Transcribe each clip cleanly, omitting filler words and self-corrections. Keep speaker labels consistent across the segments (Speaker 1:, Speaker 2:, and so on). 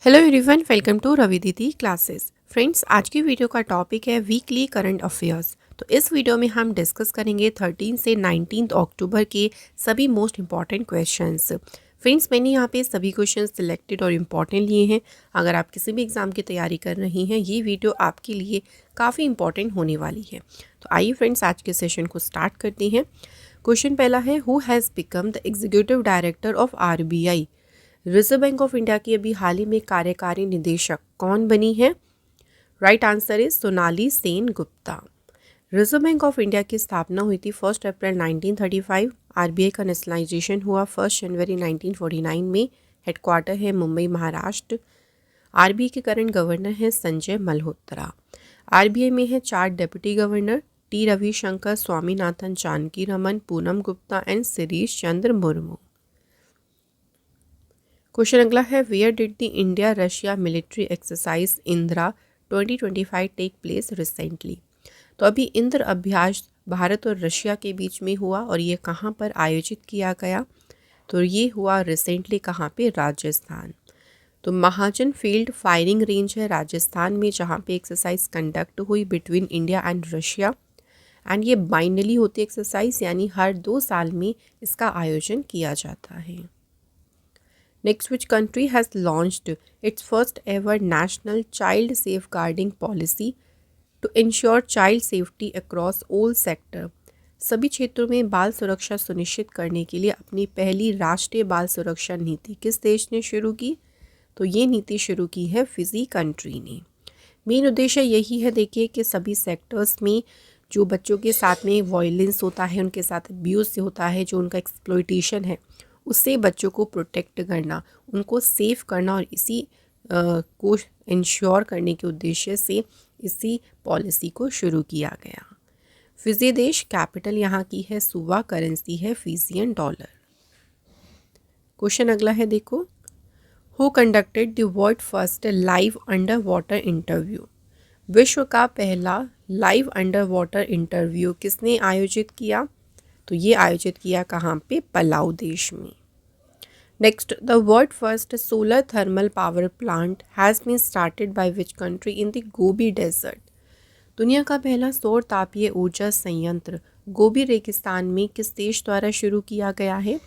Speaker 1: Hello everyone, welcome to Ravi Didi classes. Friends, आज की video का टॉपिक है वीकली करंट अफेयर्स। तो इस वीडियो में हम डिस्कस करेंगे 13 से 19 अक्टूबर के सभी मोस्ट इंपॉर्टेंट क्वेश्चंस। फ्रेंड्स, मैंने यहाँ पे सभी क्वेश्चन सिलेक्टेड और इम्पॉर्टेंट लिए हैं। अगर आप किसी भी एग्जाम की तैयारी कर रही हैं, ये वीडियो आपके लिए काफ़ी इंपॉर्टेंट होने वाली है। तो आइए फ्रेंड्स, आज के सेशन को स्टार्ट करते हैं। क्वेश्चन पहला है, who has become the executive director of RBI? Reserve bank of India की अभी हाल ही में कार्यकारी निदेशक कौन बनी है? Right answer is Sonali Sen Gupta. Reserve bank of India की स्थापना हुई थी 1 अप्रैल 1935। आरबीआई का नेशनलाइजेशन हुआ 1 जनवरी 1949 में। हेडक्वार्टर है मुंबई, महाराष्ट्र। आरबीआई के करंट गवर्नर हैं संजय मल्होत्रा। आरबीआई में है 4 deputy governor, T Ravishankar, Swaminathan, Janaki Raman, Poonam Gupta and Shirish Chandra Murmu. Question अगला है, where did the India Russia military exercise Indira 2025 take place recently? तो अभी इंद्र अभ्यास भारत और रशिया के बीच में हुआ और ये कहाँ पर आयोजित किया गया? तो ये हुआ रिसेंटली कहाँ पे? राजस्थान। तो महाजन फील्ड फायरिंग रेंज है राजस्थान में, जहाँ पे एक्सरसाइज कंडक्ट हुई between India and Russia. And ये बाइनली होती एक्सरसाइज, यानी हर 2 साल में इसका आयोजन किया जाता है। Next, which country has launched its first ever national child safeguarding policy to ensure child safety across all sector? सभी क्षेत्रों में बाल सुरक्षा सुनिश्चित करने के लिए अपनी पहली राष्ट्रीय बाल सुरक्षा नीति किस देश ने शुरू की? तो ये नीति शुरू की है फिजी कंट्री ने। मेन उद्देश्य यही है, देखिए, कि सभी सेक्टर्स में जो बच्चों के साथ में वायलेंस होता है, उनके साथ अब्यूज़ होता है, जो उनका एक्सप्लॉइटेशन है, उससे बच्चों को प्रोटेक्ट करना, उनको सेफ करना और इसी को इंश्योर करने के उद्देश्य से इसी पॉलिसी को शुरू किया गया। फिजी देश, कैपिटल यहाँ की है सुवा, करेंसी है फिजियन डॉलर। क्वेश्चन अगला है, देखो, who conducted the world first live under water interview? विश्व का पहला लाइव अंडर वाटर इंटरव्यू किसने आयोजित किया? तो ये आयोजित किया कहाँ पे? पलाऊ देश में। Next, the world first solar thermal power plant has been started by which country in the Gobi desert? दुनिया का पहला सौर तापीय ऊर्जा संयंत्र गोबी रेगिस्तान में किस देश द्वारा शुरू किया गया है?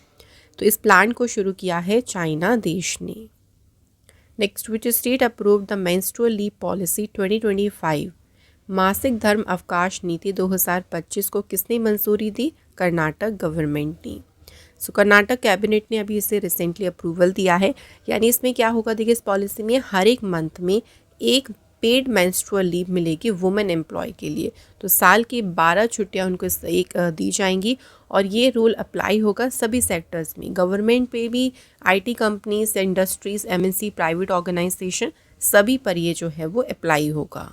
Speaker 1: तो इस प्लांट को शुरू किया है चाइना देश ने। Next, which state approved the menstrual leave policy 2025? मासिक धर्म अवकाश नीति 2025 को किसने मंजूरी दी? कर्नाटक गवर्नमेंट ने। सो कर्नाटक कैबिनेट ने अभी इसे रिसेंटली अप्रूवल दिया है। यानी इसमें क्या होगा, देखिए, इस पॉलिसी में हर एक मंथ में एक पेड मेंस्ट्रुअल लीव मिलेगी वुमेन एम्प्लॉय के लिए। तो साल की 12 छुट्टियां उनको एक दी जाएंगी और ये रूल अप्लाई होगा सभी सेक्टर्स में, गवर्नमेंट पे भी, IT companies, industries, MNC, private organization, सभी पर ये जो है वो अप्लाई होगा।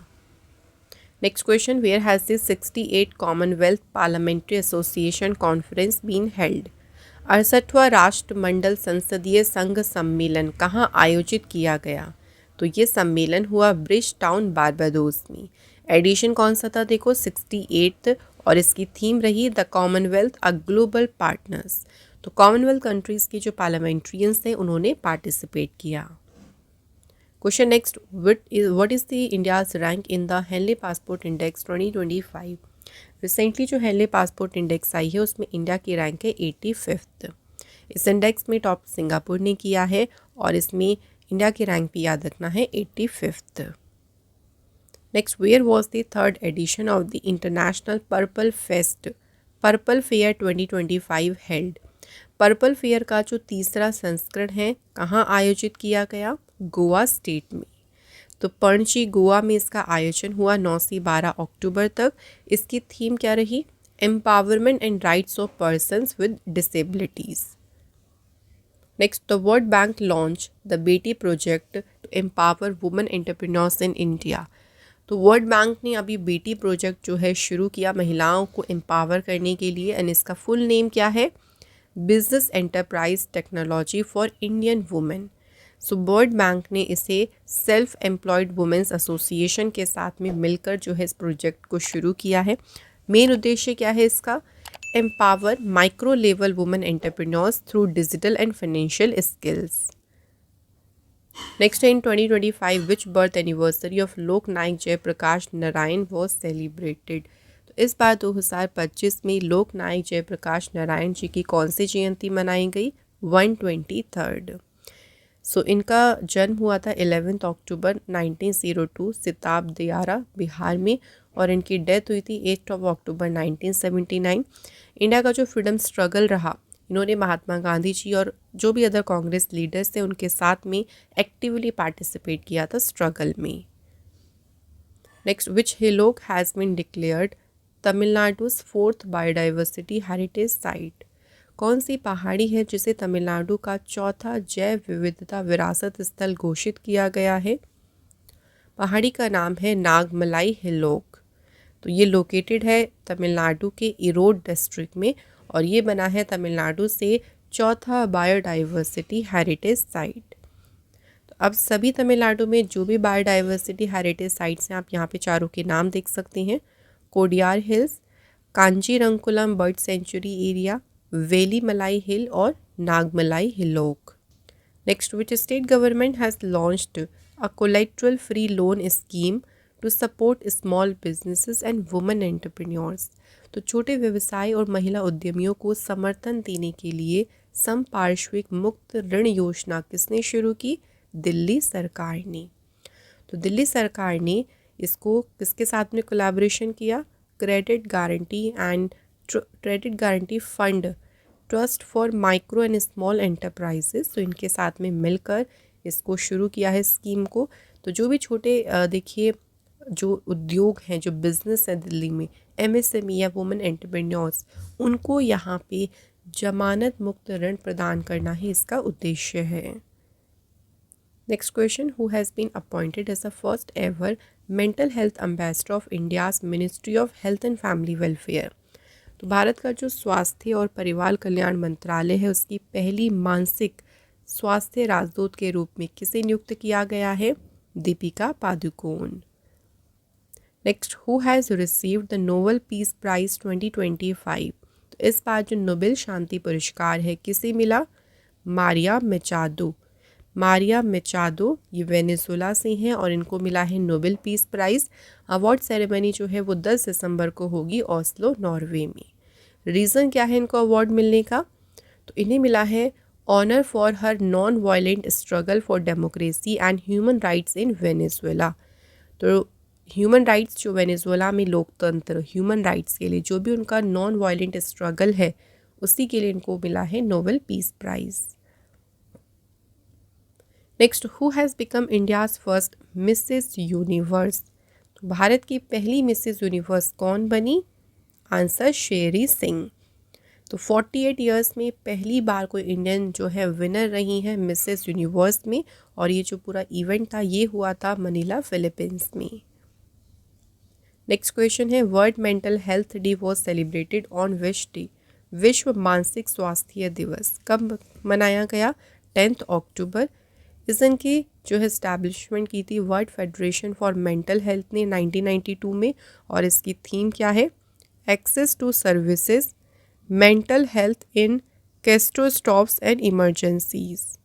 Speaker 1: Next question, where has the 68 commonwealth parliamentary association conference been held? 68वां राष्ट्रमंडल संसदीय संघ सम्मेलन कहाँ आयोजित किया गया? तो ये सम्मेलन हुआ ब्रिज टाउन, बारबाडोस में। एडिशन कौन सा था? देखो, 68th, और इसकी थीम रही the Commonwealth a global partners. तो कॉमनवेल्थ कंट्रीज़ के जो पार्लियामेंट्रियंस थे उन्होंने पार्टिसिपेट किया। Question next, what is the India's rank in the Henley passport index 2025? Recently जो हेनली पासपोर्ट इंडेक्स आई है उसमें इंडिया की रैंक है 85th। इस इंडेक्स में टॉप सिंगापुर ने किया है और इसमें इंडिया की रैंक भी याद रखना है 85th। Next, where was the 3rd edition of the international purple fest purple fair 2025 held? Purple fair का जो तीसरा संस्करण है कहाँ आयोजित किया गया? गोवा स्टेट में। तो पणजी गोवा में इसका आयोजन हुआ 9 से 12 अक्टूबर तक। इसकी थीम क्या रही? Empowerment and rights of persons with disabilities. Next, the world bank launch the Beti project to empower women entrepreneurs in India. तो वर्ल्ड बैंक ने अभी बेटी प्रोजेक्ट जो है शुरू किया महिलाओं को एम्पावर करने के लिए, एंड इसका फुल नेम क्या है? Business enterprise technology for Indian women. So world bank ने इसे सेल्फ एम्प्लॉयड वुमेन्स एसोसिएशन के साथ में मिलकर जो है इस प्रोजेक्ट को शुरू किया है। मेन उद्देश्य क्या है इसका? Empower micro level women entrepreneurs through digital and financial skills. Next है इन 2025 विच बर्थ एनिवर्सरी ऑफ लोक नायक जयप्रकाश नारायण वॉज सेलिब्रेटेड। तो इस बार 2025 में लोक नायक जयप्रकाश नारायण जी की कौन सी जयंती मनाई गई? 123rd। सो इनका जन्म हुआ था 11 अक्टूबर 1902 सिताब दियारा बिहार में, और इनकी डेथ हुई थी 8 अक्टूबर 1979। इंडिया का जो फ्रीडम स्ट्रगल रहा, इन्होंने महात्मा गांधी जी और जो भी अदर कांग्रेस लीडर्स थे उनके साथ में एक्टिवली पार्टिसिपेट किया था स्ट्रगल में। Next, which hillock has been declared तमिलनाडु's 4th बायोडाइवर्सिटी हेरिटेज साइट। कौन सी पहाड़ी है जिसे तमिलनाडु का चौथा जैव विविधता विरासत स्थल घोषित किया गया है? पहाड़ी का नाम है नागमलाई हिलोक। तो ये लोकेटेड है तमिलनाडु के इरोड डिस्ट्रिक्ट में, और ये बना है तमिलनाडु से चौथा बायोडाइवर्सिटी हेरिटेज साइट। तो अब सभी तमिलनाडु में जो भी बायोडाइवर्सिटी हेरिटेज साइट्स हैं, आप यहाँ पे चारों के नाम देख सकते हैं। Kodiyar hills, Kanjirankulam bird sanctuary area, Velimalai hill और Nagamalai hillock. Next, which state government has launched a collateral free loan scheme to support small businesses and women entrepreneurs. तो छोटे व्यवसाय और महिला उद्यमियों को समर्थन देने के लिए संपार्श्विक मुक्त ऋण योजना किसने शुरू की? दिल्ली सरकार ने। तो दिल्ली सरकार ने इसको किसके साथ में कोलैबोरेशन किया? Credit guarantee fund trust for micro and small enterprises, तो इनके साथ में मिलकर इसको शुरू किया है स्कीम को। तो जो भी छोटे देखिए जो उद्योग हैं, जो बिज़नेस है दिल्ली में, MSME या वुमेन एंटरप्रेन्योर्स, उनको यहाँ पे जमानत मुक्त ऋण प्रदान करना ही इसका उद्देश्य है। Next question, who has been appointed as the first ever mental health ambassador of India's ministry of health and family welfare. तो भारत का जो स्वास्थ्य और परिवार कल्याण मंत्रालय है, उसकी पहली मानसिक स्वास्थ्य राजदूत के रूप में किसे नियुक्त किया गया है? Deepika Padukone. Next, who has received the Nobel peace prize 2025। तो इस बार जो नोबेल शांति पुरस्कार है किसे मिला? मारिया मेचाडो ये वेनेजुएला से हैं और इनको मिला है Nobel peace prize. Award ceremony जो है वो 10 दिसंबर को होगी ओस्लो, नॉर्वे में। रीज़न क्या है इनको अवार्ड मिलने का? तो इन्हें मिला है honour for her non violent struggle for democracy and human rights in Venezuela. तो ह्यूमन राइट्स जो वेनेजुएला में लोकतंत्र, ह्यूमन राइट्स के लिए जो भी उनका नॉन वायलेंट स्ट्रगल है, उसी के लिए इनको मिला है Nobel peace prize. Next, who has become India's first Mrs universe. तो भारत की पहली मिसेस यूनिवर्स कौन बनी? आंसर शेरी सिंह। तो 48 ईयर्स में पहली बार कोई इंडियन जो है विनर रही हैं मिसेस यूनिवर्स में, और ये जो पूरा इवेंट था ये हुआ था मनीला, फिलीपींस में। नेक्स्ट क्वेश्चन है, world mental health day was celebrated on which day. विश्व मानसिक स्वास्थ्य दिवस कब मनाया गया? 10 अक्टूबर। इनकी जो है इस्टेब्लिशमेंट की थी world federation for mental health ने 1992 में, और इसकी थीम क्या है? Access to services mental health in catastrophes and emergencies.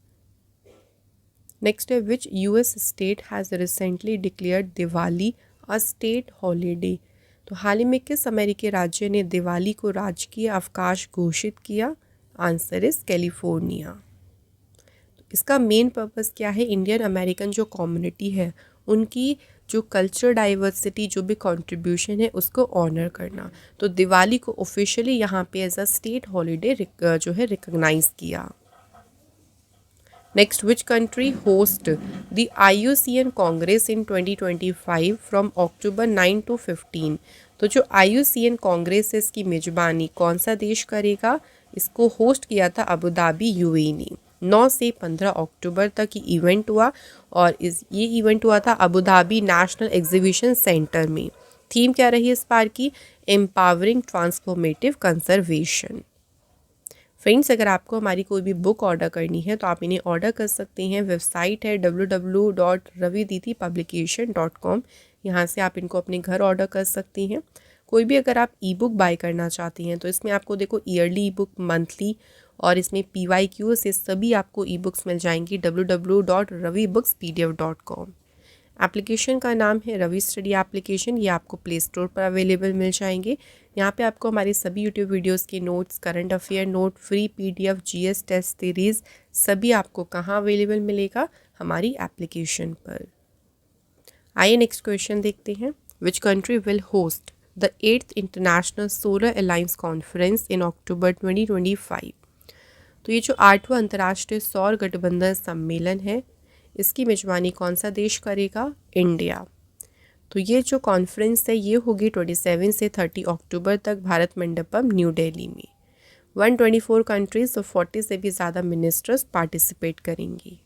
Speaker 1: Next है, which US state has recently declared Diwali a state holiday. तो हाल ही में किस अमेरिकी राज्य ने दिवाली को राजकीय अवकाश घोषित किया? Answer is California. इसका मेन पर्पस क्या है? इंडियन अमेरिकन जो कम्युनिटी है उनकी जो कल्चर डाइवर्सिटी, जो भी कंट्रीब्यूशन है, उसको ऑनर करना। तो दिवाली को ऑफिशियली यहाँ पे एज अ स्टेट हॉलीडे जो है रिकॉग्नाइज किया। Next, which country host the IUCN Congress in 2025 from October 9 to 15। तो जो IUCN कांग्रेस है इसकी मेजबानी कौन सा देश करेगा? इसको होस्ट किया था अबू धाबी, UAE ने। 9 से 15 अक्टूबर तक ये इवेंट हुआ, और ये इवेंट हुआ था Abu Dhabi national exhibition centre में। थीम क्या रही इस बार की? Empowering transformative conservation. फ्रेंड्स, अगर आपको हमारी कोई भी बुक ऑर्डर करनी है तो आप इन्हें ऑर्डर कर सकते हैं। वेबसाइट है www.raviditipublication.com। यहाँ से आप इनको अपने घर ऑर्डर कर सकती हैं। कोई भी अगर आप ई बुक बाय करना चाहती हैं तो इसमें आपको देखो ईयरली ई बुक, मंथली और इसमें PYQ से सभी आपको ई बुक्स मिल जाएंगी www.ravibooks.pdf.com। एप्लीकेशन का नाम है रवि स्टडी एप्लीकेशन, ये आपको प्ले स्टोर पर अवेलेबल मिल जाएंगे। यहाँ पे आपको हमारी सभी यूट्यूब वीडियोस के notes, current affair note, free PDF, GS test series सभी आपको कहाँ अवेलेबल मिलेगा, हमारी एप्लीकेशन पर। आइए नेक्स्ट क्वेश्चन देखते हैं। Which country will host the 8th international solar alliance conference in October 2025। तो ये जो 8वां अंतर्राष्ट्रीय सौर गठबंधन सम्मेलन है, इसकी मेजबानी कौन सा देश करेगा? इंडिया। तो ये जो कॉन्फ्रेंस है ये होगी 27 से 30 अक्टूबर तक भारत मंडपम न्यू दिल्ली में। 124 कंट्रीज और 40 से भी ज़्यादा मिनिस्टर्स पार्टिसिपेट करेंगी।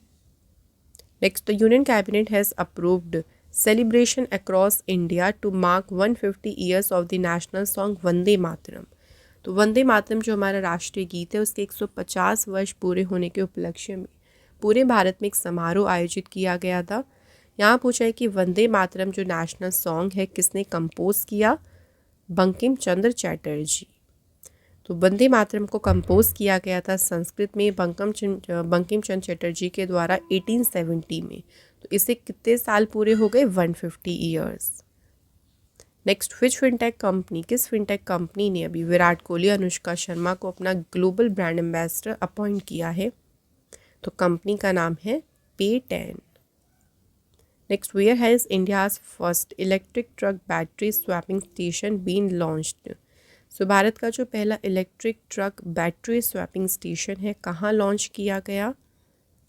Speaker 1: Next, the union cabinet has approved celebration across India to mark 150 years of the national song Vande Mataram. तो वंदे मातरम जो हमारा राष्ट्रीय गीत है, उसके 150 वर्ष पूरे होने के उपलक्ष्य में पूरे भारत में एक समारोह आयोजित किया गया था। यहाँ पूछा है कि वंदे मातरम जो नेशनल सॉन्ग है किसने कंपोज किया? बंकिम चंद्र चटर्जी। तो वंदे मातरम को कंपोज किया गया था संस्कृत में बंकिम चंद्र चटर्जी के द्वारा 1870 में। तो इसे कितने साल पूरे हो गए? 150 ईयर्स। नेक्स्ट, विच फिनटेक कंपनी, किस फिनटेक कंपनी ने अभी विराट कोहली, अनुष्का शर्मा को अपना ग्लोबल ब्रांड एम्बेसडर अपॉइंट किया है? तो कंपनी का नाम है Pay10। Next, where has India's first electric truck battery swapping station been launched. So Bharat का जो पहला electric truck battery swapping station है कहाँ लॉन्च किया गया?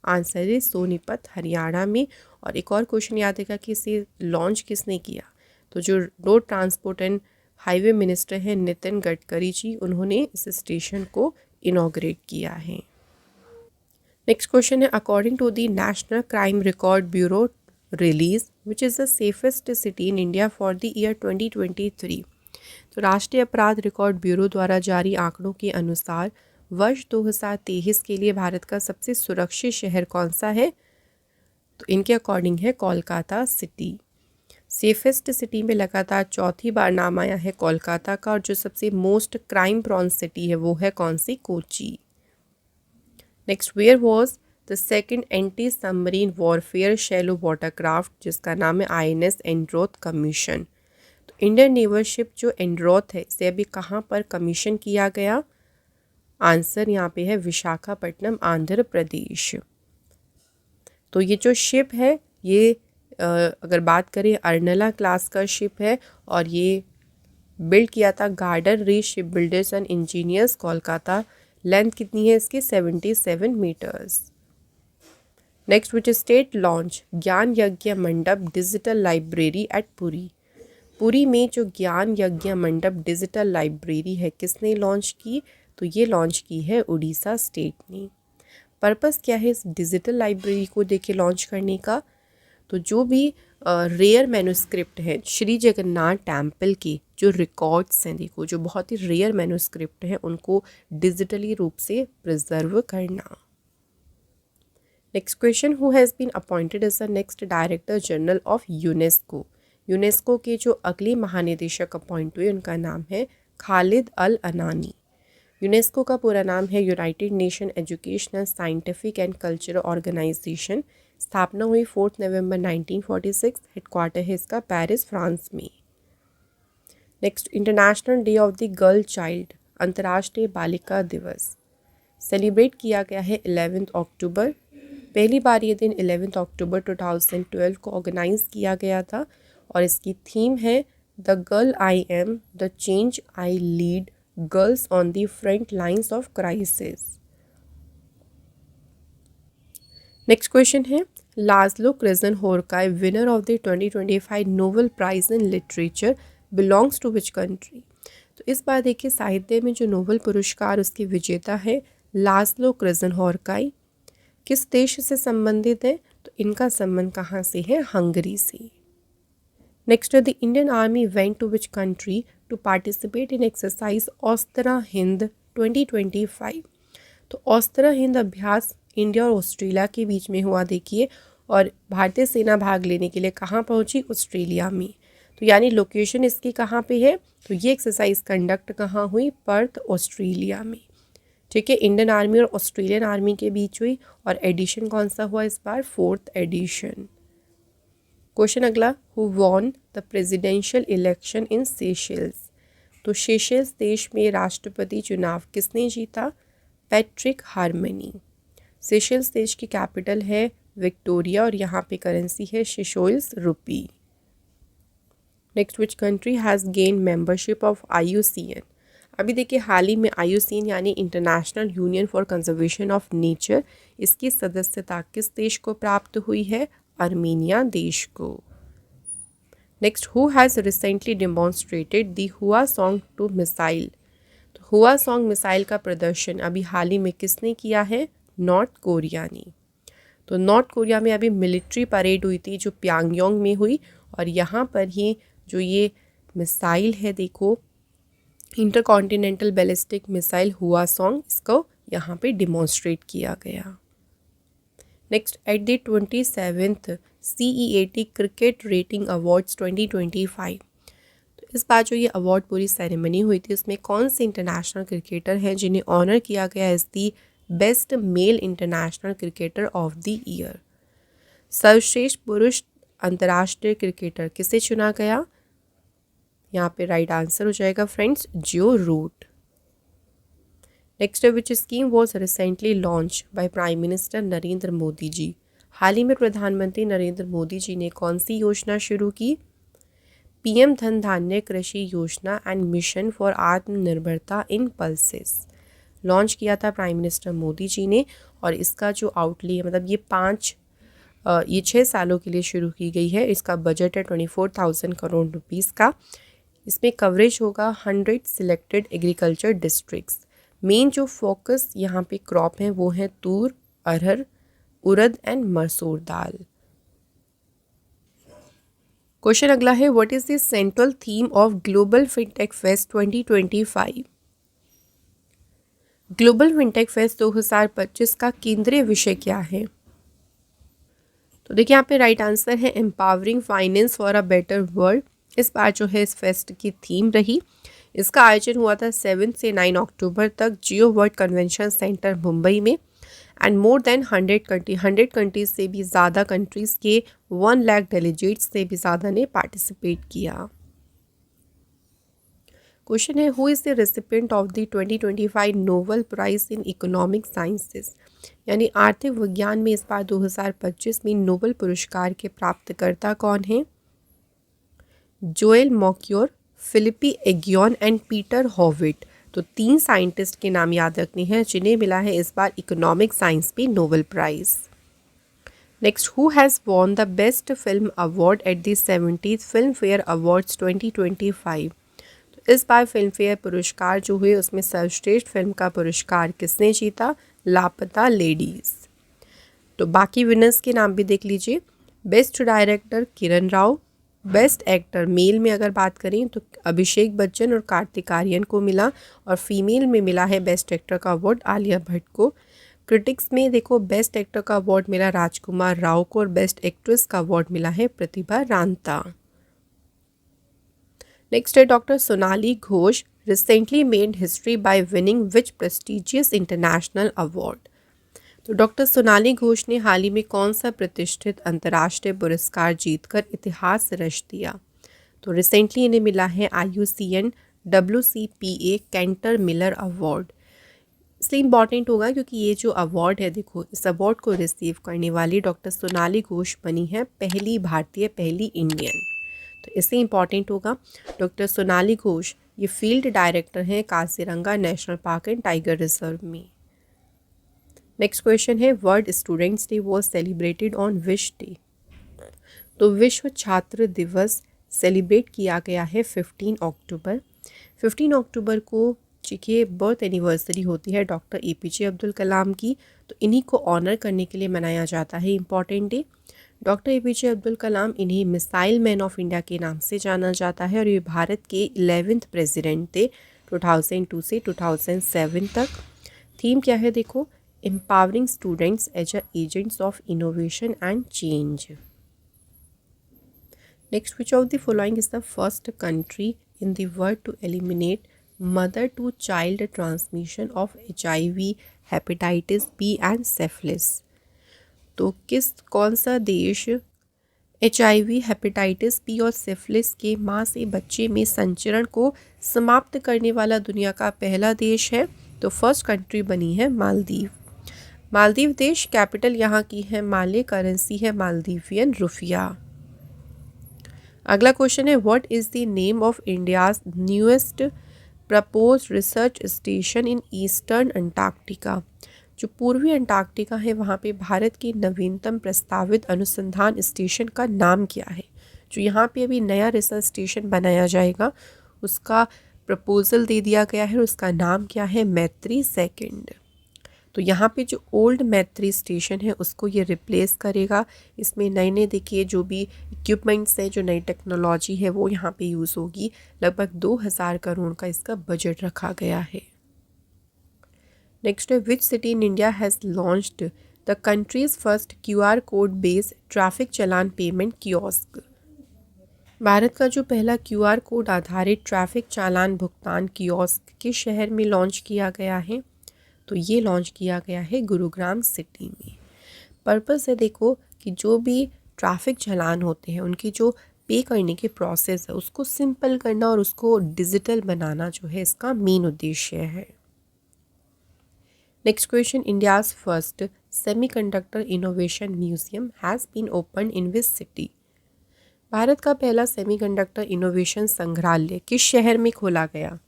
Speaker 1: आंसर है सोनीपत, हरियाणा में। और एक और क्वेश्चन याद रहेगा कि इसे लॉन्च किसने किया? तो जो road transport and highway minister हैं नितिन गडकरी जी, उन्होंने इस स्टेशन को इनॉग्रेट किया है। नेक्स्ट क्वेश्चन है, according to the national crime record bureau release which is the safest city in India for the year 2023। तो राष्ट्रीय अपराध रिकॉर्ड ब्यूरो द्वारा जारी आंकड़ों के अनुसार वर्ष 2023 के लिए भारत का सबसे सुरक्षित शहर कौन सा है? तो इनके अकॉर्डिंग है कोलकाता सिटी। सेफेस्ट सिटी में लगातार चौथी बार नाम आया है कोलकाता का, और जो सबसे मोस्ट क्राइम प्रॉन सिटी है वो है कौन सी? Kochi. Next, where was the second anti submarine warfare shallow watercraft जिसका नाम है INS एंड्रोथ कमीशन। तो इंडियन नेवल शिप जो एंड्रोथ है इसे अभी कहाँ पर कमीशन किया गया? आंसर यहाँ पे है विशाखापट्टनम, आंध्र प्रदेश। तो ये जो शिप है ये अगर बात करें अर्नला क्लास का शिप है, और ये बिल्ड किया था garden reach ship builders and engineers Kolkata. Length कितनी है इसकी? 77 metres. Next, which state launch Gyan Yagya Mandap digital library at Puri. Puri में जो ज्ञान यज्ञ मंडप डिजिटल लाइब्रेरी है किसने लॉन्च की? तो ये लॉन्च की है उड़ीसा स्टेट ने। पर्पस क्या है इस डिजिटल लाइब्रेरी को देखे लॉन्च करने का? तो जो भी रेयर मैन्युस्क्रिप्ट हैं श्री जगन्नाथ टेम्पल के जो रिकॉर्ड्स हैं, देखो जो बहुत ही रेयर मैन्युस्क्रिप्ट हैं उनको डिजिटली रूप से प्रिजर्व करना। Next question, who has been appointed as the next director general of UNESCO. UNESCO के जो अगले महानिदेशक अपॉइंट हुए उनका नाम है खालिद अल अनानी। यूनेस्को का पूरा नाम है United Nation educational scientific and cultural organisation. स्थापना हुई 4 नवंबर 1946। हेडक्वार्टर है इसका पेरिस, फ्रांस में। Next, international day of the girl child, अंतर्राष्ट्रीय बालिका दिवस सेलिब्रेट किया गया है 11 अक्टूबर। पहली बार ये दिन 11 अक्टूबर 2012 को ऑर्गेनाइज किया गया था, और इसकी थीम है the girl I am, the change I lead, girls on the front lines of crisis. Next question है, Laszlo Krasznahorkai winner of the 2025 Nobel prize in literature belongs to which country. तो इस बार देखिए साहित्य में जो Nobel पुरस्कार उसके विजेता है लाज़लो क्रिज़नहोरकाई, किस देश से संबंधित है? तो इनका संबंध कहाँ से है? हंगरी से। Next, the Indian army went to which country to participate in exercise Austra Hind 2025। तो ऑस्त्रा हिंद अभ्यास इंडिया और ऑस्ट्रेलिया के बीच में हुआ देखिए, और भारतीय सेना भाग लेने के लिए कहाँ पहुँची? ऑस्ट्रेलिया में। तो यानी लोकेशन इसकी कहाँ पे है? तो ये एक्सरसाइज कंडक्ट कहाँ हुई? पर्थ, ऑस्ट्रेलिया में। ठीक है, इंडियन आर्मी और ऑस्ट्रेलियन आर्मी के बीच हुई, और एडिशन कौन सा हुआ इस बार, 4th एडिशन। क्वेश्चन अगला, who won the presidential election in Seychelles. तो सेशेल्स देश में राष्ट्रपति चुनाव किसने जीता, पैट्रिक हार्मनी। सेशेल्स देश की कैपिटल है विक्टोरिया और यहाँ पे करेंसी है Seychelles rupee. Next, which country has gain membership of IUCN। अभी देखिए हाल ही में IUCN यानी international union for conservation of nature, इसकी सदस्यता किस देश को प्राप्त हुई है, आर्मेनिया देश को। Next, who has recently demonstrated the हुआ सॉन्ग टू मिसाइल। तो हुआ सॉन्ग मिसाइल का प्रदर्शन अभी हाल ही में किसने किया है, नॉर्थ कोरिया ने। तो नॉर्थ कोरिया में अभी मिलिट्री परेड हुई थी जो प्यांगयोंग में हुई, और यहाँ पर ही जो ये मिसाइल है देखो, इंटरकॉन्टिनेंटल बैलिस्टिक मिसाइल हुआ सॉन्ग, इसको यहाँ पे डिमॉन्स्ट्रेट किया गया। Next, at the 27th CEAT cricket rating awards 2025। तो इस बार जो ये अवार्ड पूरी सेरेमनी हुई थी उसमें कौन से इंटरनेशनल क्रिकेटर हैं जिन्हें ऑनर किया गया as the best male international cricketer of the year. सर्वश्रेष्ठ पुरुष अंतर्राष्ट्रीय क्रिकेटर किसे चुना गया, यहाँ पे राइट आंसर हो जाएगा friends, Joe Root. Next, which scheme was recently launched by prime minister Narendra Modi ji. हाल ही में प्रधानमंत्री नरेंद्र मोदी जी ने कौन सी योजना शुरू की, PM धन धान्य कृषि योजना एंड मिशन फॉर आत्मनिर्भरता इन पल्सेस लॉन्च किया था प्राइम मिनिस्टर मोदी जी ने, और इसका जो आउटले मतलब ये 6 सालों के लिए शुरू की गई है। इसका बजट है 24,000 करोड़ रुपीज़ का। इसमें कवरेज होगा 100 सिलेक्टेड एग्रीकल्चर डिस्ट्रिक्ट्स। मेन जो फोकस यहाँ पे क्रॉप है वो है तूर, अरहर, उड़द एंड मसूर दाल। क्वेश्चन अगला है, what is the central theme of global fintech fest 2025। Global fintech fest 2025 का केंद्रीय विषय क्या है। तो देखिए यहाँ पे राइट आंसर है empowering finance for a better world. इस बार जो है इस फेस्ट की थीम रही। इसका आयोजन हुआ था 7 से 9 अक्टूबर तक जियो वर्ल्ड कन्वेंशन सेंटर मुंबई में, एंड मोर देन 100 कंट्रीज से भी ज़्यादा कंट्रीज़ के 1 लाख डेलीगेट्स से भी ज़्यादा ने पार्टिसिपेट किया। क्वेश्चन है, who is the recipient of the 2025 Nobel prize in economic sciences. यानी आर्थिक विज्ञान में इस बार 2025 में नोबेल पुरस्कार के प्राप्तकर्ता कौन हैं, Joel Mokyr, Philippe Aghion and Peter Howitt. तो 3 साइंटिस्ट के नाम याद रखने हैं जिन्हें मिला है इस बार इकोनॉमिक साइंस में Nobel prize. Next, who has won the best film award at the 70th film fair awards 2025। तो इस बार फिल्म फेयर पुरस्कार जो हुए उसमें सर्वश्रेष्ठ फिल्म का पुरस्कार किसने जीता, लापता लेडीज़। तो बाकी विनर्स के नाम भी देख लीजिए। Best director Kiran Rao, best actor male में अगर बात करें तो अभिषेक बच्चन और कार्तिक आर्यन को मिला, और फीमेल में मिला है बेस्ट एक्टर का अवार्ड आलिया भट्ट को। क्रिटिक्स में देखो बेस्ट एक्टर का अवार्ड मिला राजकुमार राव को, और बेस्ट एक्ट्रेस का अवार्ड मिला है प्रतिभा रांता। नेक्स्ट है, doctor Sonali Ghosh recently made history by winning which prestigious international award. तो डॉक्टर सोनाली घोष ने हाल ही में कौन सा प्रतिष्ठित अंतर्राष्ट्रीय पुरस्कार जीतकर इतिहास रच दिया। तो रिसेंटली इन्हें मिला है IUCN WCPA Kenton Miller award. इसलिए इम्पॉर्टेंट होगा क्योंकि ये जो अवार्ड है देखो, इस अवार्ड को रिसीव करने वाली डॉक्टर सोनाली घोष बनी है पहली भारतीय, पहली इंडियन। तो इससे इम्पॉर्टेंट होगा। डॉक्टर सोनाली घोष ये फील्ड डायरेक्टर हैं Kaziranga national park and tiger reserve में। नेक्स्ट क्वेश्चन है, world students day was celebrated on which day. तो विश्व छात्र दिवस सेलिब्रेट किया गया है 15 अक्टूबर। 15 अक्टूबर को जिनकी बर्थ एनिवर्सरी होती है डॉक्टर APJ अब्दुल कलाम की, तो इन्हीं को ऑनर करने के लिए मनाया जाता है important day. Doctor APJ Abdul Kalam, इन्हें मिसाइल मैन ऑफ इंडिया के नाम से जाना जाता है, और ये भारत के 11वें प्रेसिडेंट थे 2002 से 2007 तक। थीम क्या है देखो, empowering students as agents of innovation and change. Next, which of the following is the first country in the world to eliminate mother to child transmission of HIV, hepatitis B and syphilis. तो कौन सा देश HIV, hepatitis B और syphilis के माँ से बच्चे में संचरण को समाप्त करने वाला दुनिया का पहला देश है? तो फर्स्ट कंट्री बनी है मालदीव। मालदीव देश, कैपिटल यहाँ की है माले, करेंसी है मालदीवियन रुपया। अगला क्वेश्चन है, what is the name of India's newest propose research station in eastern Antarctica. जो पूर्वी अंटार्कटिका है वहाँ पे भारत के नवीनतम प्रस्तावित अनुसंधान स्टेशन का नाम क्या है? जो यहाँ पे अभी नया रिसर्च स्टेशन बनाया जाएगा उसका प्रपोजल दे दिया गया है, उसका नाम क्या है? मैत्री सेकंड। तो यहाँ पे जो ओल्ड मैत्री स्टेशन है उसको ये रिप्लेस करेगा। इसमें नए नए देखिए जो भी इक्विपमेंट्स है, जो नई टेक्नोलॉजी है वो यहाँ पे यूज़ होगी। लगभग 2000 करोड़ का इसका बजट रखा गया है। नेक्स्ट है, which city in India has launched the countries first QR code based traffic challan payment kiosk. Bharat का जो पहला QR कोड आधारित ट्रैफिक चालान भुगतान कियोस्क किस शहर में लॉन्च किया गया है? तो ये लॉन्च किया गया है गुरुग्राम सिटी में। पर्पस है देखो कि जो भी ट्रैफिक चालान होते हैं उनकी जो पे करने की प्रोसेस है उसको सिंपल करना और उसको डिजिटल बनाना जो है इसका मेन उद्देश्य है। Next question, India's first semiconductor innovation museum has been open in which city. भारत का पहला सेमीकंडक्टर इनोवेशन संग्रहालय किस शहर में खोला गया?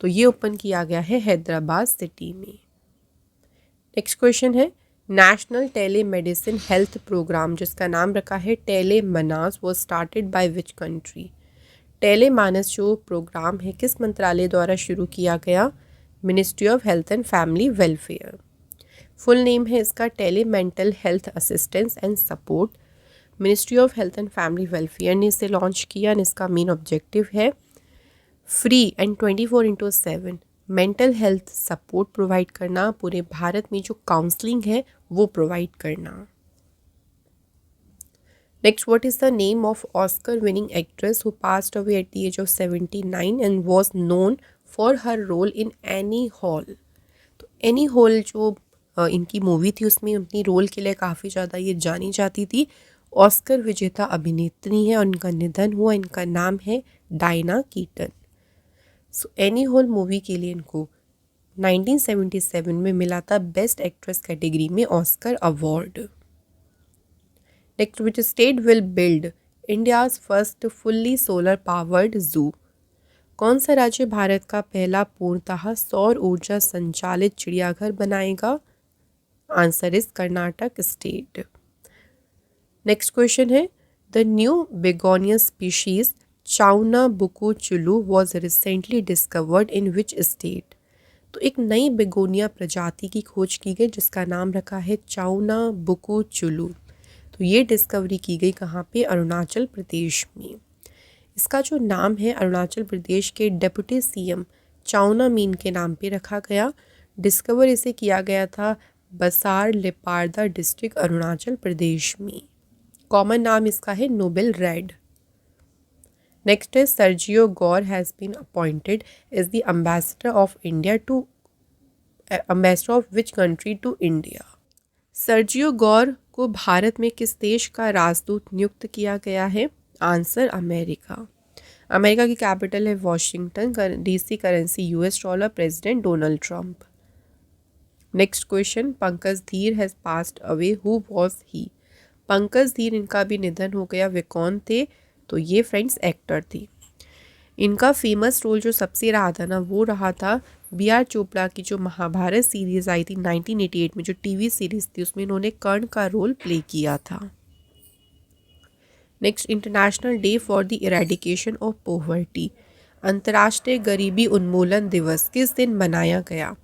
Speaker 1: तो ये ओपन किया गया है हैदराबाद सिटी में। नेक्स्ट क्वेश्चन है, नेशनल टेलीमेडिसिन हेल्थ प्रोग्राम जिसका नाम रखा है Tele MANAS was started by which country. Tele MANAS जो प्रोग्राम है किस मंत्रालय द्वारा शुरू किया गया? Ministry of health and family welfare. Full name है इसका tele mental health assistance and support. Ministry of health and family welfare ने इसे लॉन्च किया और इसका मेन ऑब्जेक्टिव है free and 24/7 mental health support provide करना, पूरे भारत में जो काउंसलिंग है वो प्रोवाइड करना। Next, what is the name of Oscar winning actress who passed away at the age of 79 and was known for her role in Annie Hall. तो Annie Hall जो इनकी मूवी थी उसमें अपनी रोल के लिए काफ़ी ज़्यादा ये जानी जाती थी। ऑस्कर विजेता अभिनेत्री है और इनका निधन हुआ। इनका नाम है Diana Keaton. So any hall movie के लिए इनको 1977 में मिला था बेस्ट एक्ट्रेस कैटेगरी में Oscar award. Next, which state will build India's first fully solar powered जू। कौन सा राज्य भारत का पहला पूर्णतः सौर ऊर्जा संचालित चिड़ियाघर बनाएगा? Answer is Karnataka state. Next question है, द न्यू बेगोनिया स्पीशीज चाउना बुकू चुलू was recently discovered in which state. तो एक नई बेगोनिया प्रजाति की खोज की गई जिसका नाम रखा है चाउना बुकू चुलू। तो ये डिस्कवरी की गई कहाँ पे? अरुणाचल प्रदेश में। इसका जो नाम है अरुणाचल प्रदेश के डिप्टी CM चाउना मीन के नाम पे रखा गया। डिस्कवर इसे किया गया था बसार लेपार्दा डिस्ट्रिक्ट अरुणाचल प्रदेश में। कॉमन नाम इसका है नोबेल रेड। नेक्स्ट है, Sergio Gor has been appointed as the ambassador of India to ambassador of which country to India. Sergio Gor को भारत में किस देश का राजदूत नियुक्त किया गया है? Answer America. अमेरिका की कैपिटल है Washington. DC currency US dollar. President Donald Trump. Next question, Pankaj Dhir has passed away, who was he. Pankaj Dhir इनका भी निधन हो गया। वे कौन थे? तो ये फ्रेंड्स एक्टर थी। इनका फेमस रोल जो सबसे रहा था ना वो रहा था BR चोपड़ा की जो महाभारत सीरीज़ आई थी 1988 में, जो TV सीरीज़ थी उसमें इन्होंने कर्ण का रोल प्ले किया था। Next, international day for the eradication of poverty, अंतर्राष्ट्रीय गरीबी उन्मूलन दिवस किस दिन मनाया गया?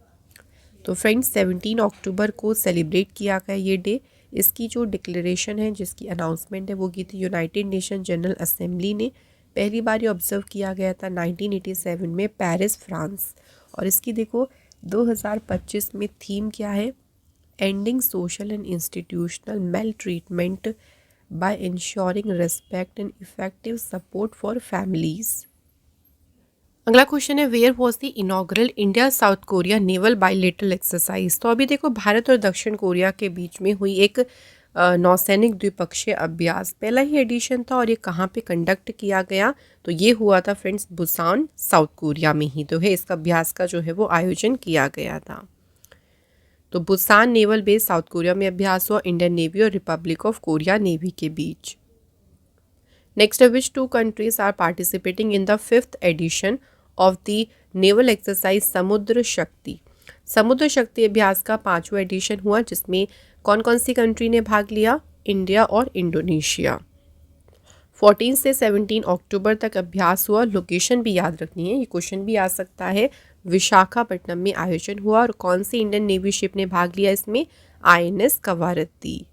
Speaker 1: तो फ्रेंड्स 17 अक्टूबर को सेलिब्रेट किया गया ये डे। इसकी जो डिक्लेरेशन है, जिसकी अनाउंसमेंट है वो की थी यूनाइटेड नेशन जनरल असेंबली ने। पहली बार ये ऑब्जर्व किया गया था 1987 में पेरिस, फ्रांस। और इसकी देखो 2025 में थीम क्या है? Ending social and institutional maltreatment by ensuring respect and effective support for families। अगला क्वेश्चन है where was the inaugural India South Korea naval bilateral exercise. तो अभी देखो भारत और दक्षिण कोरिया के बीच में हुई एक नौसैनिक द्विपक्षीय अभ्यास पहला ही एडिशन था और ये कहाँ पे कंडक्ट किया गया, तो ये हुआ था फ्रेंड्स बुसान साउथ कोरिया में ही तो है इसका अभ्यास का जो है वो आयोजन किया गया था। तो Busan naval base South Korea में अभ्यास हुआ इंडियन नेवी और रिपब्लिक ऑफ कोरिया नेवी के बीच। Next which two countries are participating in the 5th edition of the naval exercise Samudra Shakti. समुद्र शक्ति अभ्यास का 5वां एडिशन हुआ जिसमें कौन कौन सी कंट्री ने भाग लिया, इंडिया और इंडोनेशिया। 14 से 17 अक्टूबर तक अभ्यास हुआ, लोकेशन भी याद रखनी है, ये क्वेश्चन भी आ सकता है। विशाखापट्टनम में आयोजन हुआ और कौन सी इंडियन नेवी शिप ने भाग लिया इसमें, INS कवारत्ती।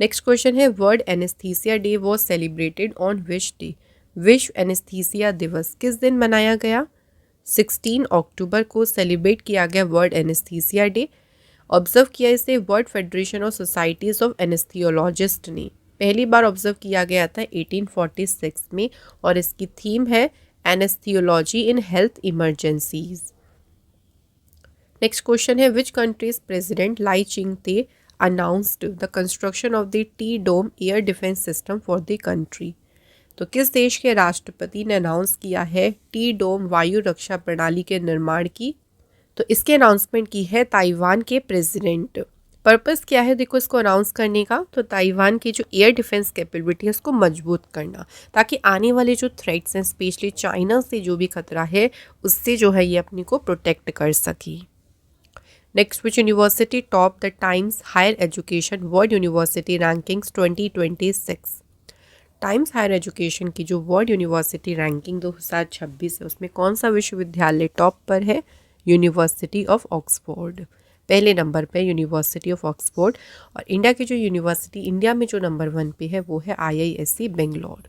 Speaker 1: नेक्स्ट क्वेश्चन है world anaesthesia day was celebrated on which day. विश्व एनेस्थीसिया दिवस किस दिन मनाया गया, 16 अक्टूबर को सेलिब्रेट किया गया वर्ल्ड एनेस्थीसिया डे। ऑब्जर्व किया इसे World Federation of Societies of anaesthesiologist ने, पहली बार ऑब्जर्व किया गया था 1846 में और इसकी थीम है anaesthesiology in health emergencies. Next question है which country's president Lai Ching te announced the construction of the T dome air defence system for the country. तो किस देश के राष्ट्रपति ने अनाउंस किया है टी डोम वायु रक्षा प्रणाली के निर्माण की, तो इसके अनाउंसमेंट की है ताइवान के प्रेसिडेंट। पर्पस क्या है देखो इसको अनाउंस करने का, तो ताइवान की जो एयर डिफेंस कैपेबिलिटी है उसको मजबूत करना ताकि आने वाले जो थ्रेट्स हैं स्पेशली चाइना से जो भी खतरा है उससे जो है ये अपनी को प्रोटेक्ट कर सके। Next which university top the Times higher education world university rankings 2026। Times higher education की जो वर्ल्ड यूनिवर्सिटी रैंकिंग 2026 है उसमें कौन सा विश्वविद्यालय टॉप पर है, यूनिवर्सिटी ऑफ ऑक्सफोर्ड, पहले नंबर पे यूनिवर्सिटी ऑफ ऑक्सफोर्ड। और इंडिया की जो यूनिवर्सिटी इंडिया में जो नंबर 1 पे है वो है IISc बेंगलोर।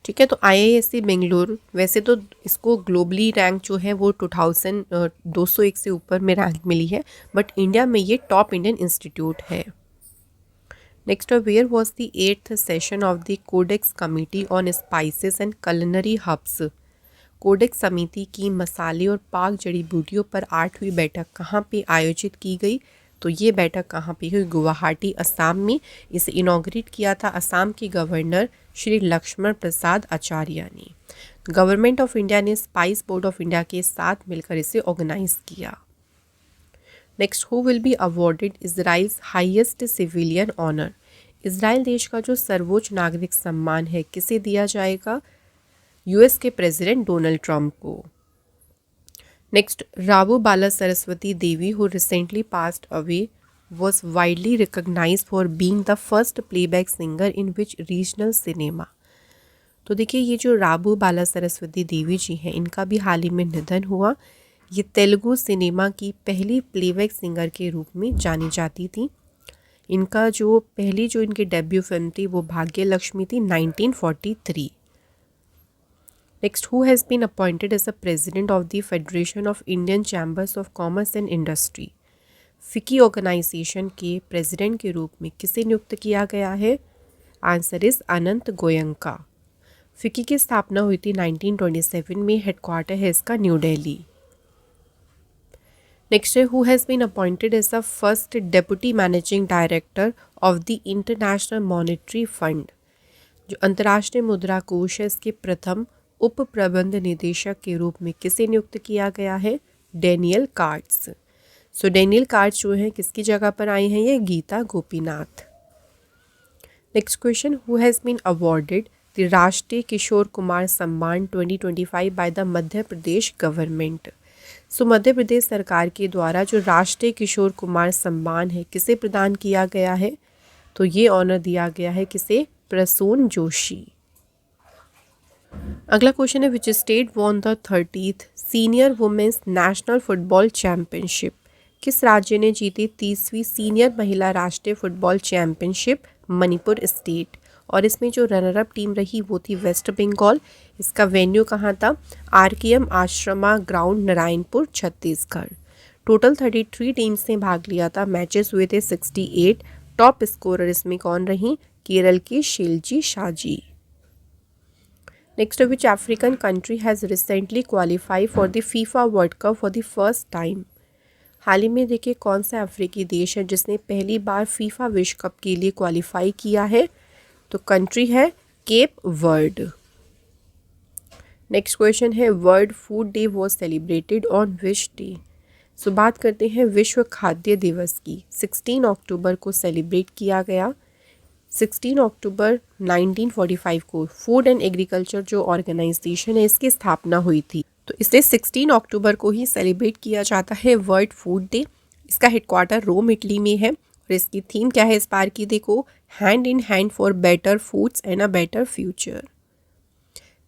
Speaker 1: ठीक है, तो IISc बेंगलोर वैसे तो इसको ग्लोबली रैंक जो है वो 201 से ऊपर में रैंक मिली है, बट इंडिया में ये टॉप इंडियन इंस्टीट्यूट है। Next where was the 8th session of the codex committee on spices and culinary herbs. Codex समिति की मसाले और पाक जड़ी बूटियों पर 8वीं बैठक कहाँ पे आयोजित की गई, तो ये बैठक कहाँ पे हुई, गुवाहाटी असम में। इसे इनॉग्रेट किया था असम के गवर्नर श्री लक्ष्मण प्रसाद आचार्य ने। गवर्नमेंट ऑफ इंडिया ने स्पाइस बोर्ड ऑफ इंडिया के साथ मिलकर इसे ऑर्गेनाइज किया। Next who will be awarded Israel's highest civilian honour. Israel देश का जो सर्वोच्च नागरिक सम्मान है किसे दिया जाएगा, US के प्रेसिडेंट डोनाल्ड ट्रंप को। Next Rao Bala Saraswathi Devi who recently passed away was widely recognised for being the first playback singer in which regional cinema. तो देखिए ये जो राबू बाला सरस्वती देवी जी हैं इनका भी हाल ही में निधन हुआ। ये तेलुगु सिनेमा की पहली प्लेबैक सिंगर के रूप में जानी जाती थी। इनका जो पहली जो इनकी डेब्यू फिल्म थी वो भाग्य लक्ष्मी थी 1943। Next, who has been appointed as the president of the Federation of Indian Chambers of Commerce and Industry? फिकी ऑर्गेनाइजेशन के प्रेसिडेंट के रूप में किसे नियुक्त किया गया है, आंसर इज अनंत गोयंका। फिकी की स्थापना हुई थी 1927 में, हेडक्वार्टर है इसका न्यू दिल्ली। नेक्स्ट है who has been appointed as the first deputy managing director of the international monetary fund. जो अंतर्राष्ट्रीय मुद्रा कोष है इसके प्रथम उप प्रबंध निदेशक के रूप में किसे नियुक्त किया गया है, Daniel Katz. So Daniel Katz जो है किसकी जगह पर आए हैं, ये Gita Gopinath. Next question who has been awarded the Rashtriya Kishore Kumar Samman 2025 by the Madhya Pradesh government. So Madhya Pradesh सरकार के द्वारा जो राष्ट्रीय किशोर कुमार सम्मान है किसे प्रदान किया गया है, तो ये ऑनर दिया गया है किसे, प्रसून जोशी। अगला क्वेश्चन है which state won the 30th senior women's national football championship. किस राज्य ने जीती 30वीं सीनियर महिला राष्ट्रीय फुटबॉल चैंपियनशिप, मणिपुर स्टेट। और इसमें जो रनर अप टीम रही वो थी वेस्ट बंगाल। इसका वेन्यू कहाँ था, RKM Ashrama ground Narayanpur Chhattisgarh. Total 33 teams ने भाग लिया था, मैचेस हुए थे 68। टॉप स्कोरर इसमें कौन रही, केरल की Sheelji Shaji. Next, which African country has recently qualified for the FIFA World Cup for the first time. हाल ही में देखिए कौन सा अफ्रीकी देश है जिसने पहली बार फीफा विश्व कप के लिए क्वालिफाई किया है, तो कंट्री है केप वर्ड। नेक्स्ट क्वेश्चन है World Food Day was celebrated on which day. So बात करते हैं विश्व खाद्य दिवस की। 16 अक्टूबर को सेलिब्रेट किया गया। 16 अक्टूबर 1945 को फूड एंड एग्रीकल्चर जो ऑर्गेनाइजेशन है इसकी स्थापना हुई थी, तो इसे 16 अक्टूबर को ही सेलिब्रेट किया जाता है वर्ल्ड फूड डे। इसका हेडक्वार्टर रोम इटली में है और इसकी थीम क्या है इस बार की, देखो, hand in hand for better foods and a better future.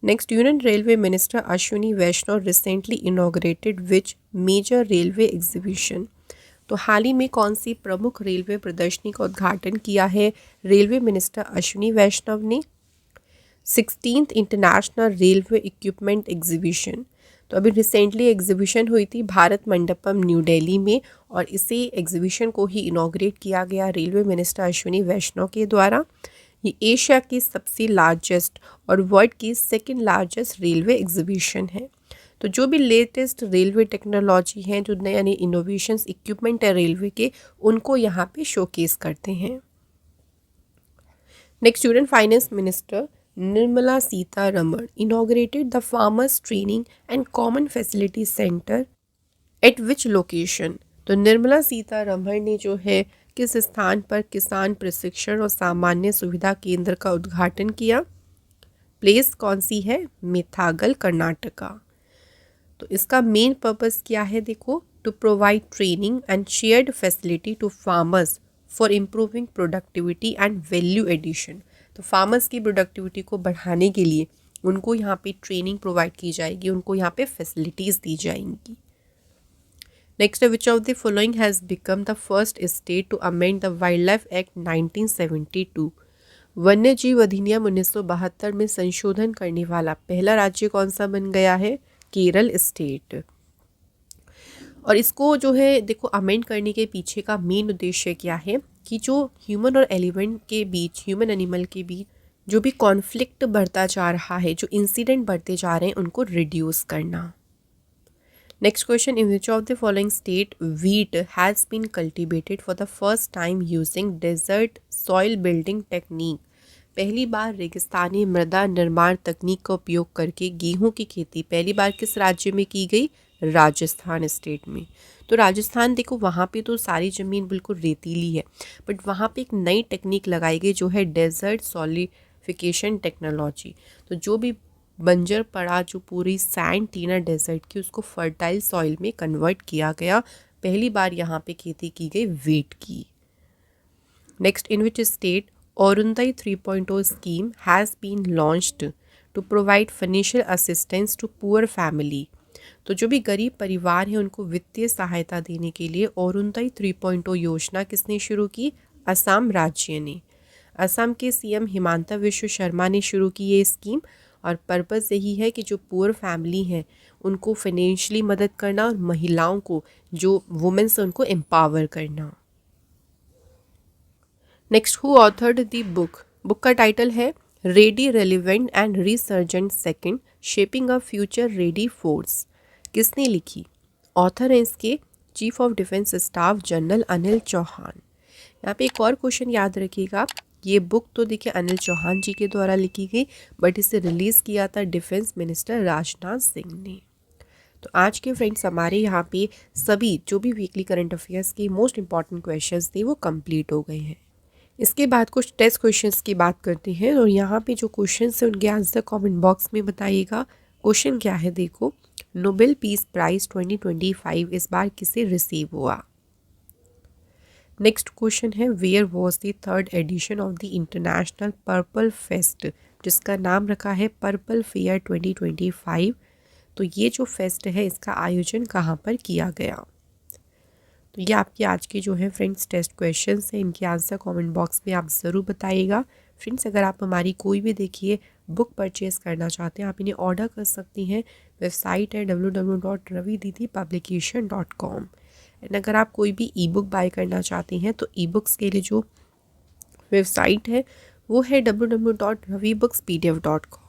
Speaker 1: Next, union railway minister Ashwini Vaishnaw recently inaugurated which major railway exhibition. तो हाल ही में कौन सी प्रमुख रेलवे प्रदर्शनी का उद्घाटन किया है रेलवे मिनिस्टर अश्विनी वैष्णव ने? 16th international railway equipment exhibition. तो अभी रिसेंटली एग्जीबिशन हुई थी भारत मंडपम न्यू दिल्ली में और इसी एग्जीबिशन को ही इनॉग्रेट किया गया रेलवे मिनिस्टर अश्विनी वैष्णव के द्वारा। ये एशिया की सबसे लार्जेस्ट और वर्ल्ड की सेकंड लार्जेस्ट रेलवे एग्जीबिशन है। तो जो भी लेटेस्ट रेलवे टेक्नोलॉजी हैं, जो नए नए इनोवेशंस इक्विपमेंट है रेलवे के, उनको यहाँ पे शोकेस करते हैं। Next, union finance minister Nirmala Sitharaman inaugurated the farmers training and common facility centre at which location. तो निर्मला सीतारमण ने जो है किस स्थान पर किसान प्रशिक्षण और सामान्य सुविधा केंद्र का उद्घाटन किया? प्लेस कौन सी है? मिथागल, कर्नाटका। तो इसका मेन पर्पस क्या है, देखो, to provide training and shared facility to farmers for improving productivity and value addition. तो फार्मर्स की प्रोडक्टिविटी को बढ़ाने के लिए उनको यहाँ पे ट्रेनिंग प्रोवाइड की जाएगी, उनको यहाँ पे फैसिलिटीज़ दी जाएंगी। Next, which of the following has become the first state to amend the wildlife act 1972। वन्य जीव अधिनियम 1972 में संशोधन करने वाला पहला राज्य कौन सा बन गया है? केरल स्टेट। और इसको जो है देखो अमेंड करने के पीछे का मेन उद्देश्य क्या है कि जो ह्यूमन और एलिमेंट के बीच, ह्यूमन एनिमल के बीच जो भी कॉन्फ्लिक्ट बढ़ता जा रहा है, जो इंसिडेंट बढ़ते जा रहे हैं, उनको रिड्यूस करना। Next question, in which of the following state wheat has been cultivated for the first time using desert soil building technique. पहली बार रेगिस्तानी मृदा निर्माण तकनीक का उपयोग करके गेहूं की खेती पहली बार किस राज्य में की गई? राजस्थान स्टेट में। तो राजस्थान देखो वहाँ पे तो सारी ज़मीन बिल्कुल रेतीली है, बट वहाँ पे एक नई टेक्निक लगाई गई जो है डेजर्ट सॉलिडिफिकेशन टेक्नोलॉजी। तो जो भी बंजर पड़ा, जो पूरी सैंड थी ना डेजर्ट की, उसको फर्टाइल सॉइल में कन्वर्ट किया गया। पहली बार यहाँ पे खेती की गई व्हीट की। Next, in which state Orundai 3.0 scheme has been launched to provide financial assistance to poor family। तो जो भी गरीब परिवार हैं उनको वित्तीय सहायता देने के लिए औरुंदई 3.0 योजना किसने शुरू की? असम राज्य ने। असम के सीएम हिमांता विश्व शर्मा ने शुरू की ये स्कीम और पर्पस यही है कि जो पुअर फैमिली हैं उनको फाइनेंशियली मदद करना और महिलाओं को, जो वुमेन्स हैं, उनको एम्पावर करना। Next, who authored the book. Book का टाइटल है ready, relevant and resurgent second, shaping a future ready force. किसने लिखी? ऑथर हैं इसके chief of defence staff general Anil Chauhan. यहाँ पे एक और क्वेश्चन याद रखिएगा, ये बुक तो देखिए अनिल चौहान जी के द्वारा लिखी गई, बट इसे रिलीज़ किया था डिफेंस मिनिस्टर राजनाथ सिंह ने। तो आज के फ्रेंड्स हमारे यहाँ पे सभी जो भी वीकली करंट अफेयर्स के मोस्ट इंपॉर्टेंट क्वेश्चंस थे वो कंप्लीट हो गए हैं। इसके बाद कुछ टेस्ट क्वेश्चंस की बात करते हैं और यहाँ पे जो क्वेश्चंस हैं उनके आंसर कमेंट बॉक्स में बताइएगा। क्वेश्चन क्या है, देखो, नोबेल पीस प्राइज 2025 इस बार किसे रिसीव हुआ? नेक्स्ट क्वेश्चन है where was the third edition of the international purple fest, जिसका नाम रखा है पर्पल फेयर 2025। तो ये जो फेस्ट है इसका आयोजन कहाँ पर किया गया? तो ये आपके आज के जो है फ्रेंड्स टेस्ट क्वेश्चंस हैं, इनके आंसर कमेंट बॉक्स में आप ज़रूर बताइएगा। फ्रेंड्स अगर आप हमारी कोई भी देखिए बुक परचेज़ करना चाहते हैं, आप इन्हें ऑर्डर कर सकती हैं। वेबसाइट है www.ravididi.publication.com। एंड अगर आप कोई भी ई बुक बाय करना चाहती हैं तो ई बुक्स के लिए जो वेबसाइट है वो है www.ravibooks.pdf.com।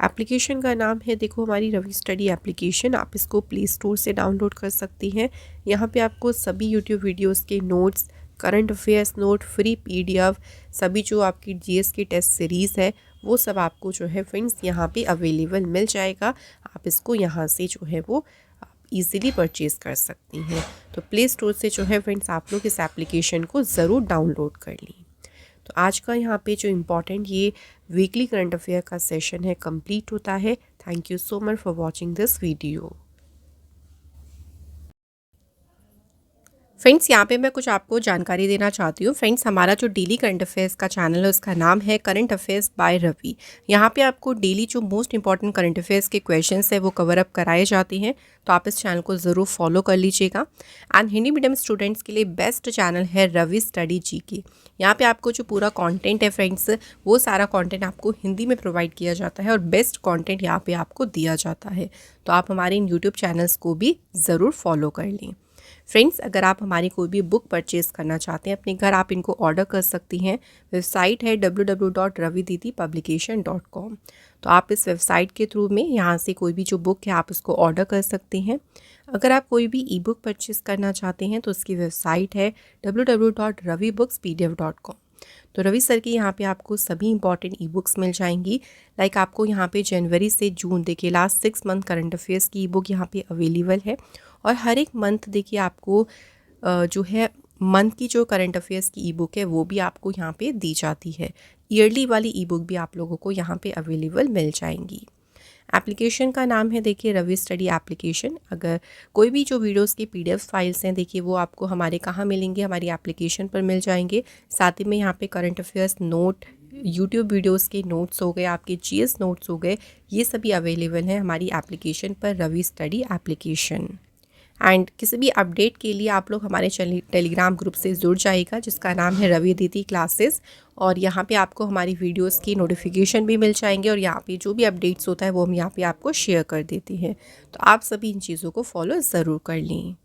Speaker 1: एप्लीकेशन का नाम है देखो हमारी रवि स्टडी एप्लीकेशन। आप इसको प्ले स्टोर से डाउनलोड कर सकती हैं। यहाँ पे आपको सभी यूट्यूब वीडियोस के notes, current affairs note, free PDF, सभी जो आपकी जीएस की टेस्ट सीरीज़ है वो सब आपको जो है फ्रेंड्स यहाँ पे अवेलेबल मिल जाएगा। आप इसको यहाँ से जो है वो ईज़िली परचेज़ कर सकती हैं। तो प्ले स्टोर से जो है फ्रेंड्स आप लोग इस एप्लीकेशन को ज़रूर डाउनलोड कर लें। तो आज का यहाँ पे जो इम्पॉर्टेंट ये वीकली करंट अफेयर का सेशन है कंप्लीट होता है। Thank you so much for watching this video. Friends यहाँ पे मैं कुछ आपको जानकारी देना चाहती हूँ। फ्रेंड्स हमारा जो डेली करंट अफेयर्स का चैनल है उसका नाम है करंट अफेयर्स बाय रवि। यहाँ पे आपको डेली जो मोस्ट इंपॉर्टेंट करंट अफेयर्स के क्वेश्चंस है वो कवर अप कराए जाते हैं। तो आप इस चैनल को ज़रूर फॉलो कर लीजिएगा। एंड हिंदी मीडियम स्टूडेंट्स के लिए बेस्ट चैनल है रवि स्टडी जीके। यहाँ पे आपको जो पूरा कंटेंट है फ्रेंड्स वो सारा कंटेंट आपको हिंदी में प्रोवाइड किया जाता है और बेस्ट कंटेंट यहाँ पे आपको दिया जाता है। तो आप हमारे इन यूट्यूब चैनल्स को भी ज़रूर फॉलो कर लें। फ्रेंड्स अगर आप हमारी कोई भी बुक परचेज़ करना चाहते हैं अपने घर, आप इनको ऑर्डर कर सकती हैं। वेबसाइट है www.ravididipublication.com। तो आप इस वेबसाइट के थ्रू में यहाँ से कोई भी जो बुक है आप उसको ऑर्डर कर सकते हैं। अगर आप कोई भी ई बुक परचेज़ करना चाहते हैं तो उसकी वेबसाइट है www.ravibookspdf.com। तो रवि सर की यहाँ पे आपको सभी इंपॉर्टेंट ई बुक्स मिल जाएंगी। लाइक आपको यहाँ पे जनवरी से जून देखिए लास्ट 6 मंथ करंट अफेयर्स की ई बुक यहाँ पे अवेलेबल है। और हर एक मंथ देखिए आपको जो है मंथ की जो करंट अफेयर्स की ई बुक है वो भी आपको यहाँ पे दी जाती है। ईयरली वाली ई बुक भी आप लोगों को यहाँ पे अवेलेबल मिल जाएंगी। एप्लीकेशन का नाम है देखिए रवि स्टडी एप्लीकेशन। अगर कोई भी जो वीडियोस की पीडीएफ फाइल्स हैं देखिए वो आपको हमारे कहाँ मिलेंगे, हमारी एप्लीकेशन पर मिल जाएंगे। साथ ही में यहाँ पे current affairs note, YouTube videos के नोट्स हो गए, आपके जीएस नोट्स हो गए, ये सभी अवेलेबल हैं हमारी एप्लीकेशन पर रवि स्टडी एप्लीकेशन। एंड किसी भी अपडेट के लिए आप लोग हमारे टेलीग्राम ग्रुप से जुड़ जाइएगा जिसका नाम है रवि दीदी क्लासेस। और यहाँ पे आपको हमारी वीडियोस की नोटिफिकेशन भी मिल जाएंगे और यहाँ पे जो भी अपडेट्स होता है वो हम यहाँ पे आपको शेयर कर देते हैं। तो आप सभी इन चीज़ों को फॉलो ज़रूर कर लें।